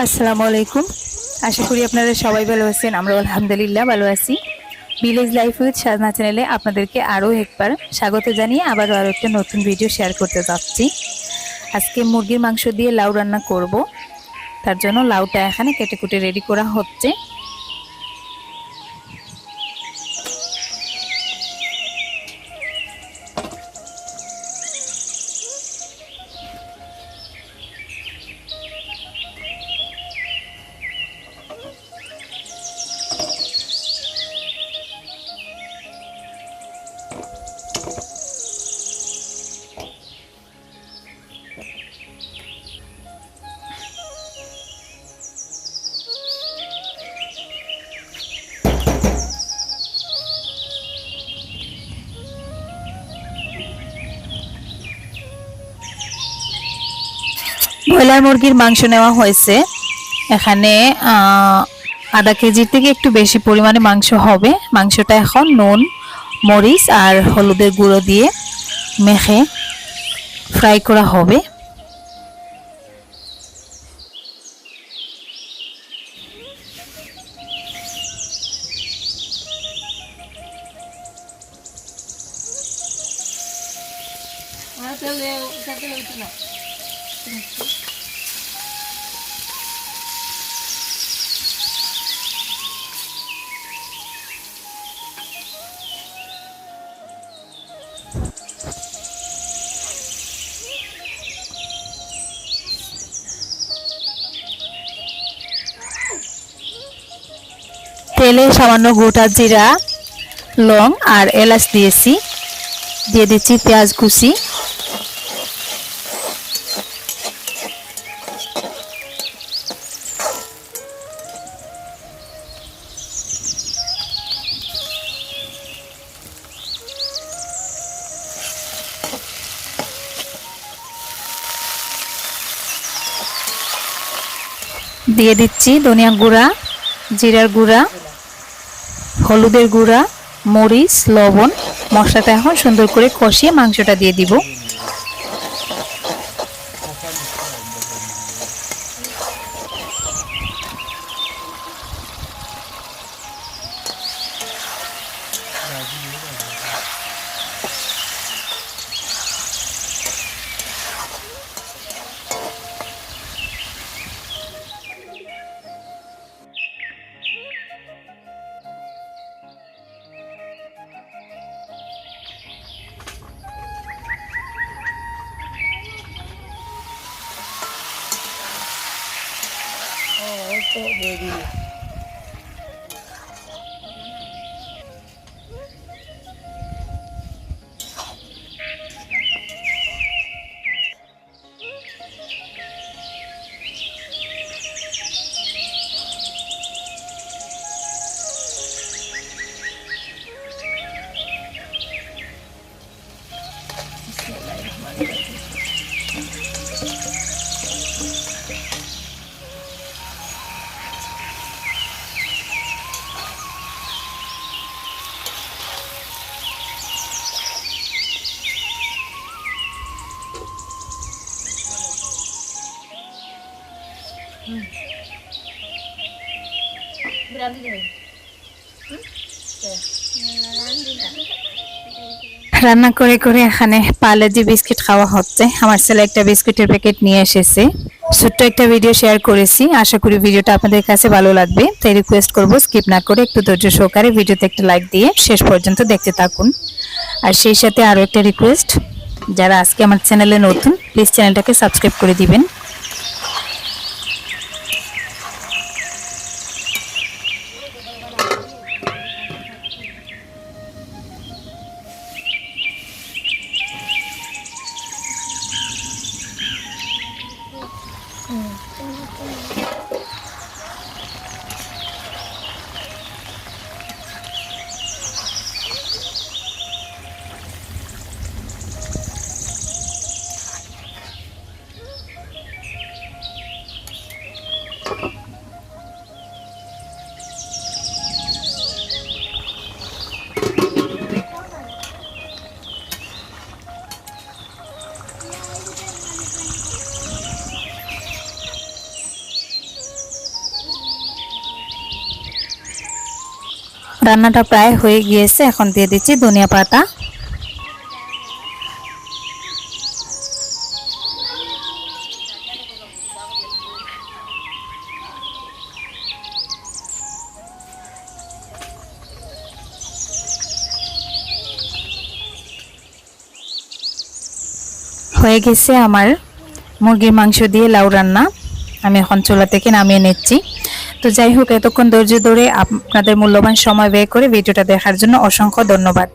আসসালামু আলাইকুম। আশা করি আপনারা সবাই ভালো আছেন। আমরা আলহামদুলিল্লাহ ভালো আছি। ভিলেজ লাইফ উইথ সাধনা চ্যানেলে আপনাদেরকে আরও একবার স্বাগত জানিয়ে আরও একটা নতুন ভিডিও শেয়ার করতে যাচ্ছি। আজকে মুরগির মাংস দিয়ে লাউ রান্না করব। তার জন্য লাউটা এখানে কেটে কুটে রেডি করা হচ্ছে। ব্রয়লার মুরগির মাংস নেওয়া হয়েছে। এখানে আধা কেজির থেকে একটু বেশি পরিমাণে মাংস হবে। মাংসটা এখন নুন, মরিচ আর হলুদের গুঁড়ো দিয়ে মেখে ফ্রাই করা হবে। তেলে সামান্য গোটা জিরা, লং আর এলাচ দিয়েছি। দিয়ে দিচ্ছি পেঁয়াজ কুচি, দিয়ে দিচ্ছি ধনিয়া গুঁড়া, জিরার গুঁড়া, হলুদের গুঁড়া, মরিচ, লবণ। মশলাটা এখন সুন্দর করে কষিয়ে মাংসটা দিয়ে দিব। রান্না করে করে এখানে পার্লে বিস্কিট খাওয়া হচ্ছে। আমার ছেলে একটা বিস্কুটের প্যাকেট নিয়ে এসেছে। ছোট্ট একটা ভিডিও শেয়ার করেছি, আশা করি ভিডিওটা আপনাদের কাছে ভালো লাগবে। তাই রিকোয়েস্ট করব স্কিপ না করে একটু ধৈর্য সহকারে ভিডিওতে একটা লাইক দিয়ে শেষ পর্যন্ত দেখতে থাকুন। আর সেই সাথে আরও একটা রিকোয়েস্ট, যারা আজকে আমার চ্যানেলে নতুন, প্লিজ চ্যানেলটাকে সাবস্ক্রাইব করে দিবেন। রান্নাটা প্রায় হয়ে গিয়েছে, এখন দিয়ে দিচ্ছি ধনিয়া পাতা। হয়ে গেছে আমার মুরগির মাংস দিয়ে লাউ রান্না। আমি এখন চুলা থেকে নামিয়ে নিচ্ছি। তো যাই হোক, এতক্ষণ ধৈর্য ধরে আপনাদের মূল্যবান সময় ব্যয় করে ভিডিওটা দেখার জন্য অসংখ্য ধন্যবাদ।